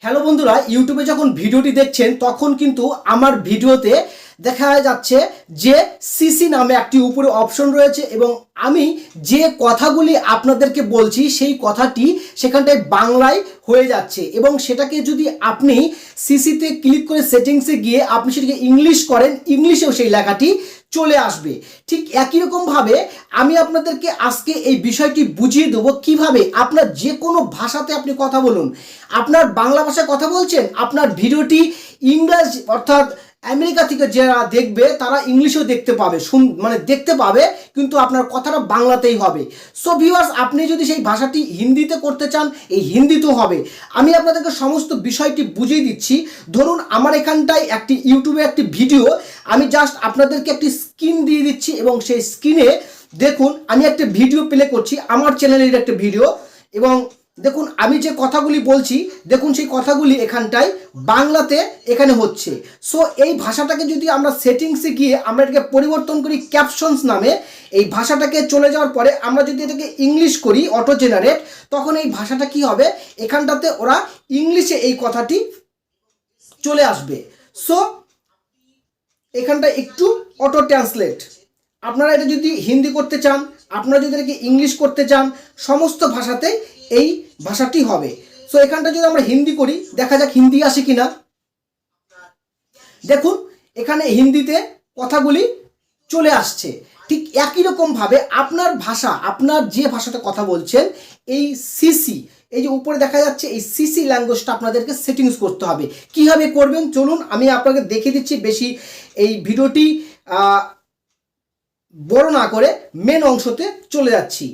Hello বন্ধুরা, ইউটিউবে যখন ভিডিওটি দেখছেন তখন কিন্তু আমার ভিডিওতে দেখা যাচ্ছে যে সিসি নামে একটি উপরে অপশন রয়েছে এবং আমি যে কথাগুলি আপনাদেরকে বলছি সেই কথাটি সেখানটায় বাংলায় হয়ে যাচ্ছে এবং সেটাকে যদি আপনি সিসিতে ক্লিক করে সেটিংসে গিয়ে আপনি সেটাকে ইংলিশ করেন, ইংলিশেও সেই লেখাটি চলে আসবে। ঠিক একই রকমভাবে আমি আপনাদেরকে আজকে এই বিষয়টি বুঝিয়ে দেবো কিভাবে আপনার যে কোনো ভাষাতে আপনি কথা বলুন। আপনার বাংলা ভাষায় কথা বলছেন, আপনার ভিডিওটি ইংরেজি অর্থাৎ আমেরিকা থেকে যারা দেখবে তারা ইংলিশেও দেখতে পাবে, দেখতে পাবে, কিন্তু আপনার কথাটা বাংলাতেই হবে। সো ভিউয়ার্স, আপনি যদি সেই ভাষাটি হিন্দিতে করতে চান, এই হিন্দিতেও হবে। আমি আপনাদেরকে সমস্ত বিষয়টি বুঝিয়ে দিচ্ছি। ধরুন আমার এখানটায় একটি ইউটিউবে একটি ভিডিও, আমি জাস্ট আপনাদেরকে একটি স্ক্রিন দিয়ে দিচ্ছি এবং সেই স্ক্রিনে দেখুন আমি একটা ভিডিও প্লে করছি, আমার চ্যানেলের একটা ভিডিও, এবং দেখুন আমি যে কথাগুলি বলছি, দেখুন সেই কথাগুলি এখানটায় বাংলাতে এখানে হচ্ছে। সো এই ভাষাটাকে যদি আমরা সেটিংসে গিয়ে আমরা এটাকে পরিবর্তন করি ক্যাপশনস নামে, এই ভাষাটাকে চলে যাওয়ার পরে আমরা যদি এটাকে ইংলিশ করি অটো জেনারেট, তখন এই ভাষাটা কি হবে, এখানটাতে ওরা ইংলিশে এই কথাটি চলে আসবে। সো এখানটা একটু অটো ট্রান্সলেট, আপনারা এটা যদি হিন্দি করতে চান, আপনারা যদি এটাকে ইংলিশ করতে চান, সমস্ত ভাষাতেই এই ভাষাটি হবে। সো এখানটা যদি আমরা হিন্দি করি, দেখা যাক হিন্দি আসে কিনা। দেখুন এখানে হিন্দিতে কথাগুলি চলে আসছে। ঠিক একই রকমভাবে আপনার ভাষা, আপনার যে ভাষাতে কথা বলছেন, এই সিসি, এই যে উপরে দেখা যাচ্ছে এই সিসি ল্যাঙ্গুয়েজটা আপনাদেরকে সেটিংস করতে হবে। কীভাবে করবেন চলুন আমি আপনাকে দেখিয়ে দিচ্ছি। বেশি এই ভিডিওটি বড় না করে মেন অংশতে চলে যাচ্ছি।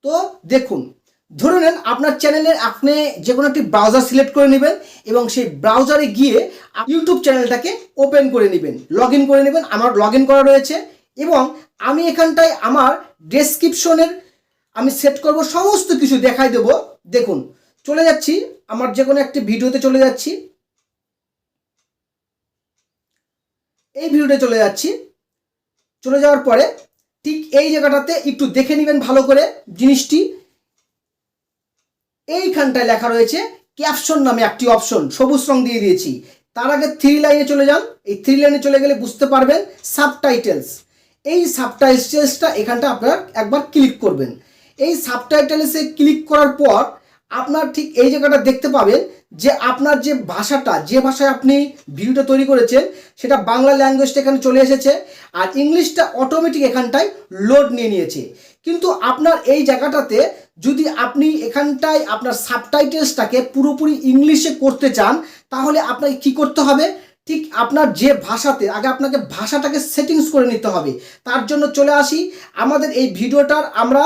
তো দেখুন, ধরে নেন আপনার চ্যানেলের আপনি যে কোনো একটি ব্রাউজার সিলেক্ট করে নেবেন এবং সেই ব্রাউজারে গিয়ে ইউটিউব চ্যানেলটাকে ওপেন করে নেবেন, লগ ইন করে নেবেন। আমার লগ ইন করা রয়েছে এবং আমি এখানটায় আমার ডেসক্রিপশনের আমি সেট করব, সমস্ত কিছু দেখাই দেব। দেখুন চলে যাচ্ছি, আমার যে কোনো একটি ভিডিওতে চলে যাচ্ছি, এই ভিডিওতে চলে যাচ্ছি। চলে যাওয়ার পরে ঠিক এই জায়গাটাতে একটু দেখে নেবেন ভালো করে জিনিসটি। এইখানটায় লেখা রয়েছে ক্যাপশন নামে একটি অপশন, সবুজ রং দিয়ে দিয়েছি। তার আগে 3 লাইনে চলে যান। এই 3 লাইনে চলে গেলে বুঝতে পারবেন সাবটাইটেলস। এই সাবটাইটেলসটা এখানটা আপনারা একবার ক্লিক করবেন। এই সাবটাইটেলসে ক্লিক করার পর আপনার ঠিক এই জায়গাটা দেখতে পাবেন যে আপনার যে ভাষাটা, যে ভাষায় আপনি ভিডিওটা তৈরি করেছেন, সেটা বাংলা ল্যাঙ্গুয়েজটা এখানে চলে এসেছে আর ইংলিশটা অটোমেটিক এখানটায় লোড নিয়ে নিয়েছে। কিন্তু আপনার এই জায়গাটাতে যদি আপনি এখানটায় আপনার সাবটাইটেলসটাকে পুরোপুরি ইংলিশে করতে চান, তাহলে আপনাকে কি করতে হবে, ঠিক আপনার যে ভাষাতে, আগে আপনাকে ভাষাটাকে সেটিংস করে নিতে হবে। তার জন্য চলে আসি আমাদের এই ভিডিওটার আমরা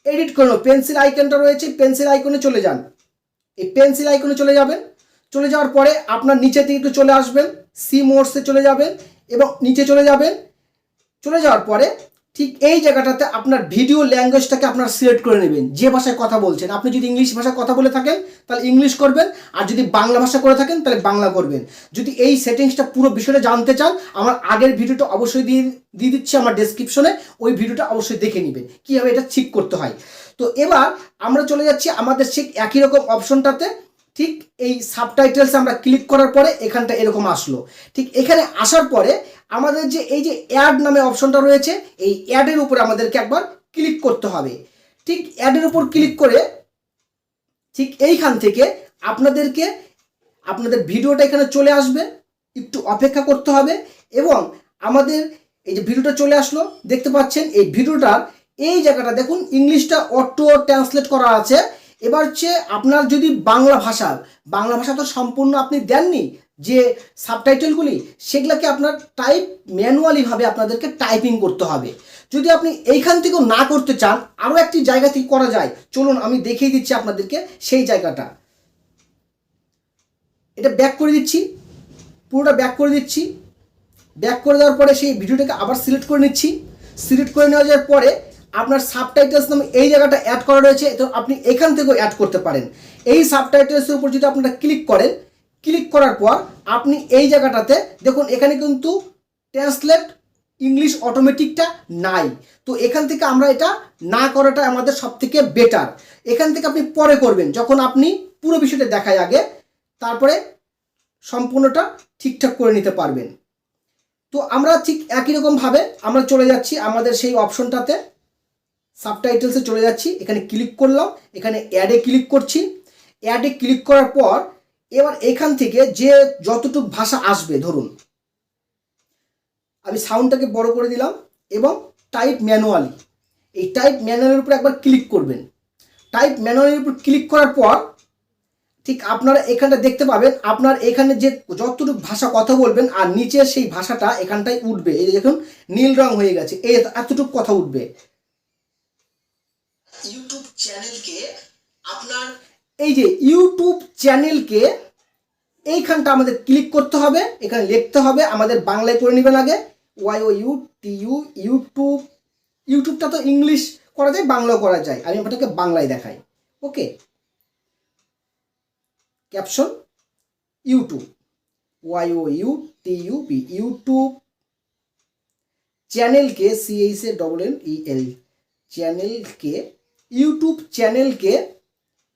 এডিট করে নেব। পেন্সিল আইকনটা রয়েছে, পেন্সিল আইকনে চলে যান। এই পেন্সিল আইকনে চলে যাবেন। চলে যাওয়ার পরে আপনার নিচে থেকে একটু চলে আসবেন, সি মোডসে চলে যাবেন এবং নিচে চলে যাবেন। চলে যাওয়ার পরে ঠিক এই জায়গাটাতে আপনার ভিডিও ল্যাঙ্গুয়েজটাকে আপনারা সিলেক্ট করে নেবেন, যে ভাষায় কথা বলছেন। আপনি যদি ইংলিশ ভাষায় কথা বলে থাকেন তাহলে ইংলিশ করবেন, আর যদি বাংলা ভাষা করে থাকেন তাহলে বাংলা করবেন। যদি এই সেটিংসটা পুরো বিষয়টা জানতে চান, আমার আগের ভিডিওটা অবশ্যই দিয়ে দিচ্ছি আমার ডেসক্রিপশনে, ওই ভিডিওটা অবশ্যই দেখে নেবেন কীভাবে এটা ঠিক করতে হয়। তো এবার আমরা চলে যাচ্ছি আমাদের ঠিক একই রকম অপশনটাতে। ঠিক এই সাবটাইটেলস আমরা ক্লিক করার পরে এখানটা এরকম আসলো। ঠিক এখানে আসার পরে আমাদের যে এই যে অ্যাড নামে অপশনটা রয়েছে, এই অ্যাডের উপরে আমাদেরকে একবার ক্লিক করতে হবে। ঠিক অ্যাডের উপর ক্লিক করে ঠিক এইখান থেকে আপনাদেরকে আপনাদের ভিডিওটা এখানে চলে আসবে, একটু অপেক্ষা করতে হবে এবং আমাদের এই যে ভিডিওটা চলে আসলো দেখতে পাচ্ছেন। এই ভিডিওটার এই জায়গাটা দেখুন ইংলিশটা অটো ট্রান্সলেট করা আছে। এবার হচ্ছে আপনার যদি বাংলা ভাষা তো সম্পূর্ণ আপনি দেননি, যে সাবটাইটেলগুলি সেগুলোকে আপনার ম্যানুয়ালিভাবে আপনাদেরকে টাইপিং করতে হবে। যদি আপনি এইখান থেকেও না করতে চান, আরও একটি জায়গা থেকে করা যায়, চলুন আমি দেখিয়ে দিচ্ছি আপনাদেরকে সেই জায়গাটা। এটা ব্যাক করে দিচ্ছি, পুরোটা ব্যাক করে দিচ্ছি। ব্যাক করে দেওয়ার পরে সেই ভিডিওটাকে আবার সিলেক্ট করে নিচ্ছি। সিলেক্ট করে নেওয়া যাওয়ার পরে আপনার সাবটাইটেলস নামে এই জায়গাটা অ্যাড করা রয়েছে, তো আপনি এখান থেকেও অ্যাড করতে পারেন। এই সাবটাইটেলসের উপর যদি আপনারা ক্লিক করেন, ক্লিক করার পর আপনি এই জায়গাটাতে দেখুন এখানে কিন্তু ট্রান্সলেট ইংলিশ অটোমেটিকটা নাই। তো এখান থেকে আমরা এটা না করাটা আমাদের সব থেকে বেটার। এখান থেকে আপনি পরে করবেন, যখন আপনি পুরো বিষয়টা দেখায় আগে তারপরে সম্পূর্ণটা ঠিকঠাক করে নিতে পারবেন। তো আমরা ঠিক একই রকমভাবে আমরা চলে যাচ্ছি আমাদের সেই অপশনটাতে, সাবটাইটেলসে চলে যাচ্ছি, এখানে ক্লিক করলাম, এখানে অ্যাডে ক্লিক করছি। অ্যাডে ক্লিক করার পর এবার এখান থেকে যে যতটুকু ভাষা আসবে, ধরুন আমি সাউন্ডটাকে বড় করে দিলাম এবং টাইপ ম্যানুয়ালি, এই টাইপ ম্যানুয়ালের উপর একবার ক্লিক করবেন। টাইপ ম্যানুয়ালের উপর ক্লিক করার পর ঠিক আপনারা এখানটা দেখতে পাবেন, আপনার এখানে যে যতটুকু ভাষা কথা বলবেন আর নিচের সেই ভাষাটা এখানটায় উঠবে। এই যে দেখুন নীল রং হয়ে গেছে, এই এতটুকু কথা উঠবে। ইউটিউব চ্যানেলকে আপনার এই যে ইউটিউব চ্যানেলকে এইখানটা আমাদের ক্লিক করতে হবে, এখানে লিখতে হবে, আমাদের বাংলায় করে নেবেন আগে, YOUTU ইউটিউব। ইউটিউবটা তো ইংলিশ করা যায়, বাংলাও করা যায়, আমি আপনাকে বাংলায় দেখাই। ওকে, ক্যাপশন ইউটিউব, YOUTUB ইউটিউব চ্যানেলকে CHANNEL চ্যানেলকে, ইউটিউব চ্যানেলকে,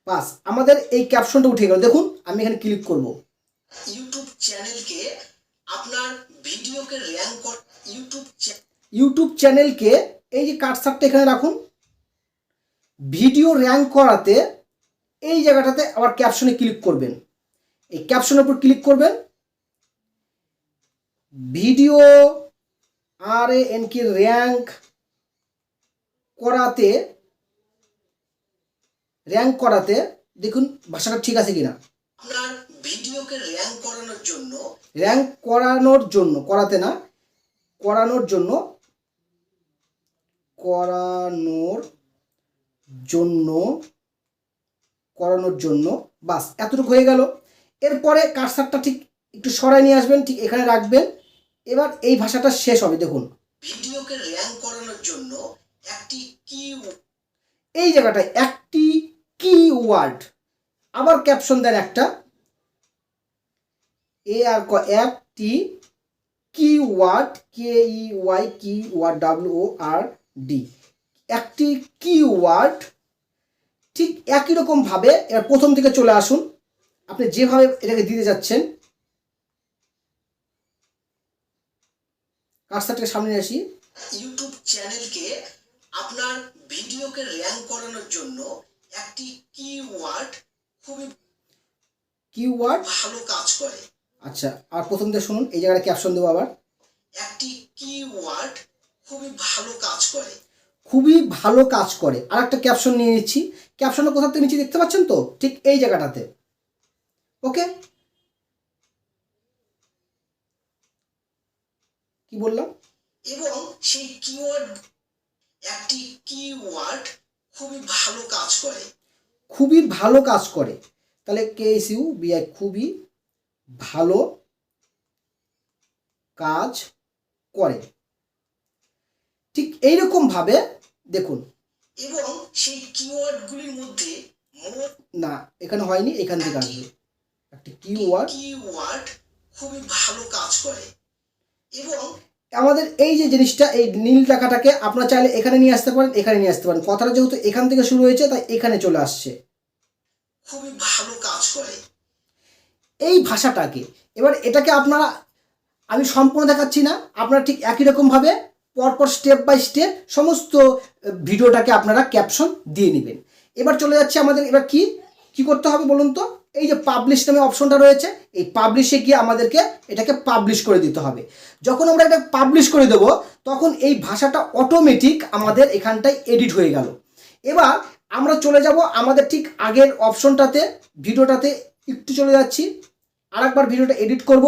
বাস আমাদের এই ক্যাপশনটা উঠে গেল। দেখুন আমি এখানে ক্লিক করব, ইউটিউব চ্যানেলকে আপনার ভিডিওকে র্যাঙ্ক কর, ইউটিউব চ্যানেলকে, এই যে কার্সারটা এখানে রাখুন, ভিডিও র্যাঙ্ক করাতে এই জায়গাটাতে আবার ক্যাপশনে ক্লিক করবেন। এই ক্যাপশনের উপর ক্লিক করবেন, ভিডিও RANK র্যাঙ্ক করাতে দেখুন ভাষাটা ঠিক আছে কিনা। আপনার ভিডিওকে র্যাঙ্ক করানোর জন্য করাতে না, করানোর জন্য বাস এতটুকু হয়ে গেল। এরপরে কার্সারটা ঠিক একটু সরাই নিয়ে আসবেন, ঠিক এখানে রাখবেন। এবার এই ভাষাটা শেষ হবে, দেখুন ভিডিওকে র্যাঙ্ক করানোর জন্য একটি এই জায়গাটায় একটি কিওয়ার্ড, আবার ক্যাপশন দেন একটা, একটি কিওয়ার্ড, KEY WORD, একটি কিওয়ার্ড। ঠিক একই রকম ভাবে এবার প্রথম থেকে চলে আসুন, আপনি যেভাবে এটাকে দিতে যাচ্ছেন, কার্সারটাকে সামনে আসি, ইউটিউব চ্যানেলকে আপনার ভিডিওকে র্যাঙ্ক করানোর জন্য একটি কিওয়ার্ড ভালো কাজ করে। আচ্ছা, আর প্রথম থেকে শুনুন, এই জায়গাটা ক্যাপশন দেবো আবার, একটি কিওয়ার্ড খুবই ভালো কাজ করে। আর একটা ক্যাপশন নিয়ে নিচ্ছি, ক্যাপশনটা কোথা থেকে নিচে দেখতে পাচ্ছেন তো, ঠিক এই জায়গাটাতে। ওকে, কি বললাম, এবং সেই কিওয়ার্ড, একটি কিওয়ার্ড খুবই ভালো কাজ করে, তাহলে KSUBI খুবই ভালো কাজ করে। ঠিক এইরকম ভাবে দেখুন, এবং সেই কিওয়ার্ডগুলির মধ্যে না, এখানে হয়নি, এখান থেকে আসবে, একটি কিওয়ার্ড খুবই ভালো কাজ করে। এবং আমাদের এই যে জিনিসটা, এই নীল টাকাটাকে আপনারা চাইলে এখানে নিয়ে আসতে পারেন, এখানে নিয়ে আসতে পারেন। কথাটা যেহেতু এখান থেকে শুরু হয়েছে তাই এখানে চলে আসছে, খুবই ভালো কাজ করে এই ভাষাটাকে। এবার এটাকে আপনারা, আমি সম্পূর্ণ দেখাচ্ছি না, আপনারা ঠিক একই রকমভাবে পরপর স্টেপ বাই স্টেপ সমস্ত ভিডিওটাকে আপনারা ক্যাপশন দিয়ে নেবেন। এবার চলে যাচ্ছে আমাদের, এবার কি করতে হবে বলুন তো, এই যে পাবলিশ নামে অপশনটা রয়েছে, এই পাবলিশে গিয়ে আমাদেরকে এটাকে পাবলিশ করে দিতে হবে। যখন আমরা এটা পাবলিশ করে দেব তখন এই ভাষাটা অটোমেটিক আমাদের এখানটায় এডিট হয়ে গেল। এবার আমরা চলে যাব আমাদের ঠিক আগের অপশনটাতে, ভিডিওটাতে একটু চলে যাচ্ছি, আরেকবার ভিডিওটা এডিট করব।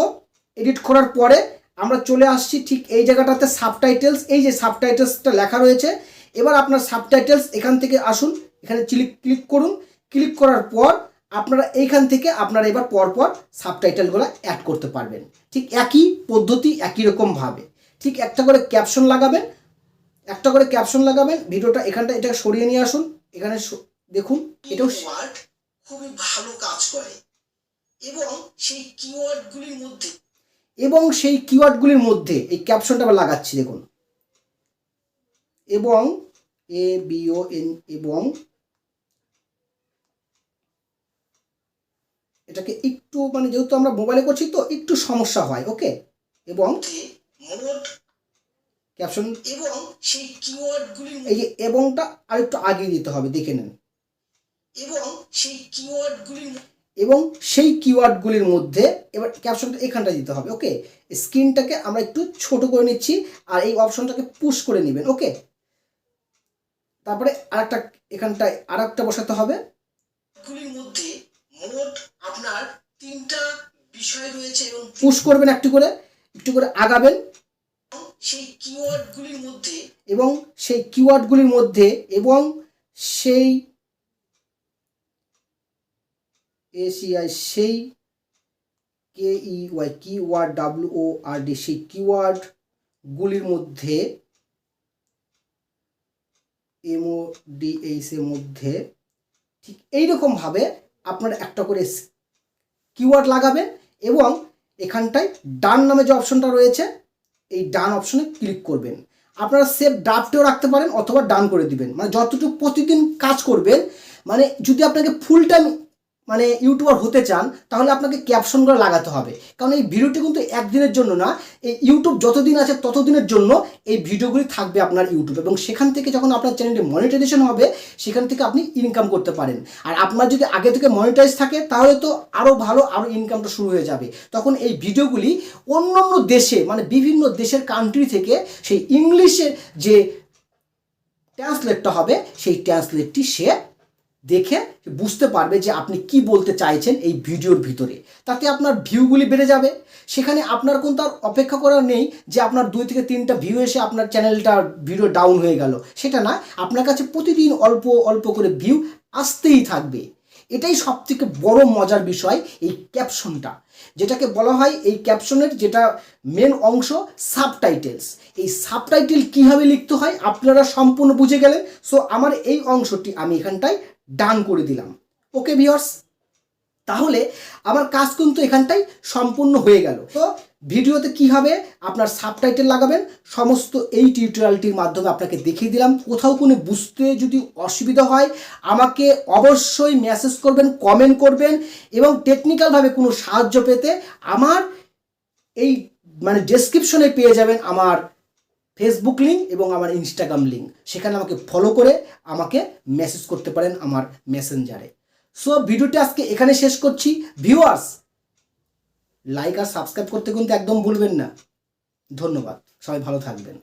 এডিট করার পরে আমরা চলে আসছি ঠিক এই জায়গাটাতে সাবটাইটেলস, এই যে সাবটাইটেলসটা লেখা রয়েছে। এবার আপনার সাবটাইটেলস এখান থেকে আসুন, এখানে ক্লিক করুন। ক্লিক করার পর আপনারা এইখান থেকে আপনারা এবার পরপর সাবটাইটেলগুলো অ্যাড করতে পারবেন। ঠিক একই পদ্ধতি, একই রকমভাবে ঠিক একটা করে ক্যাপশন লাগাবেন, ভিডিওটা এখানটা এটা সরিয়ে নিয়ে আসুন, এখানে দেখুন এটাও খুবই ভালো কাজ করে। এবং সেই কিওয়ার্ডগুলির মধ্যে এই ক্যাপশনটা আবার লাগাচ্ছি, দেখুন, এবং এবং এটাকে একটু মানে যেহেতু আমরা মোবাইলে করছি তো একটু সমস্যা হয়, ওকে। এবং মোট ক্যাপশন এবং সেই কিওয়ার্ডগুলি, এই যে এবংটা আর একটু আগে দিতে হবে, দেখে নেন। এবং সেই কিওয়ার্ডগুলির মধ্যে এবার ক্যাপশনটা এখানটা দিতে হবে, ওকে। স্ক্রিনটাকে আমরা একটু ছোট করে নিচ্ছি আর এই অপশনটাকে পুশ করে নেবেন, ওকে। তারপরে আরেকটা এখানটায় আরেকটা বসাতে হবে। গুলির মধ্যে মোট আপনার 3টা বিষয় রয়েছে এবং পুশ করবেন একটু করে আগাবেন সেই কিওয়ার্ডগুলির মধ্যে এবং সেই কিওয়ার্ডগুলির মধ্যে এবং সেই এসিআই সেই KEY কিওয়ার্ড WORD সেই কিওয়ার্ডগুলির মধ্যে MODH এর মধ্যে ঠিক এইরকমভাবে আপনারা একটা করে কিওয়ার্ড লাগাবেন এবং এখানটায় ডান নামে যে অপশনটা রয়েছে এই ডান অপশনে ক্লিক করবেন। আপনারা সেভ ড্রাফটেও রাখতে পারেন অথবা ডান করে দিবেন, মানে যতটুকু প্রতিদিন কাজ করবেন। মানে যদি আপনাকে ফুল টাইম মানে ইউটিউবার হতে চান তাহলে আপনাকে ক্যাপশনগুলো লাগাতে হবে, কারণ এই ভিডিওটি কিন্তু একদিনের জন্য না, এই ইউটিউব যতদিন আছে ততদিনের জন্য এই ভিডিওগুলি থাকবে আপনার ইউটিউব, এবং সেখান থেকে যখন আপনার চ্যানেলটি মনিটাইজেশন হবে সেখান থেকে আপনি ইনকাম করতে পারেন। আর আপনার যদি আগে থেকে মনিটাইজ থাকে তাহলে তো আরও ভালো, আরও ইনকামটা শুরু হয়ে যাবে। তখন এই ভিডিওগুলি অন্য অন্য দেশে মানে বিভিন্ন দেশের কান্ট্রি থেকে সেই ইংলিশের যে ট্রান্সলেটটা হবে সেই ট্রান্সলেটটি সে দেখে বুঝতে পারবে যে আপনি কি বলতে চাইছেন এই ভিডিওর ভিতরে। তাতে আপনার ভিউগুলি বেড়ে যাবে। সেখানে আপনার কোনো তার অপেক্ষা করার নেই যে আপনার 2 থেকে 3টা ভিউ এসে আপনার চ্যানেলটার ভিডিও ডাউন হয়ে গেল, সেটা না। আপনার কাছে প্রতিদিন অল্প অল্প করে ভিউ আসতেই থাকবে। এটাই সবথেকে বড় মজার বিষয়, এই ক্যাপশনটা, যেটাকে বলা হয় এই ক্যাপশনের যেটা মেন অংশ সাবটাইটেলস। এই সাবটাইটেল কীভাবে লিখতে হয় আপনারা সম্পূর্ণ বুঝে গেলেন। সো আমার এই অংশটি আমি এখানটায় ডান করে দিলাম, ওকে ভিউয়ার্স। তাহলে আমার কাজ কিন্তু এখানটাই সম্পূর্ণ হয়ে গেল। তো ভিডিওতে কীভাবে আপনার সাবটাইটেল লাগাবেন সমস্ত এই টিউটোরিয়ালটির মাধ্যমে আপনাকে দেখিয়ে দিলাম। কোথাও কোনো বুঝতে যদি অসুবিধা হয় আমাকে অবশ্যই মেসেজ করবেন, কমেন্ট করবেন, এবং টেকনিক্যালভাবে কোনো সাহায্য পেতে আমার এই মানে ডেসক্রিপশনে পেয়ে যাবেন আমার ফেসবুক লিঙ্ক এবং আমার ইনস্টাগ্রাম লিঙ্ক। সেখানে আমাকে ফলো করে আমাকে মেসেজ করতে পারেন আমার মেসেঞ্জারে। সো ভিডিওটি আজকে এখানে শেষ করছি। ভিউয়ার্স, লাইক আর সাবস্ক্রাইব করতে কিন্তু একদম ভুলবেন না। ধন্যবাদ, সবাই ভালো থাকবেন।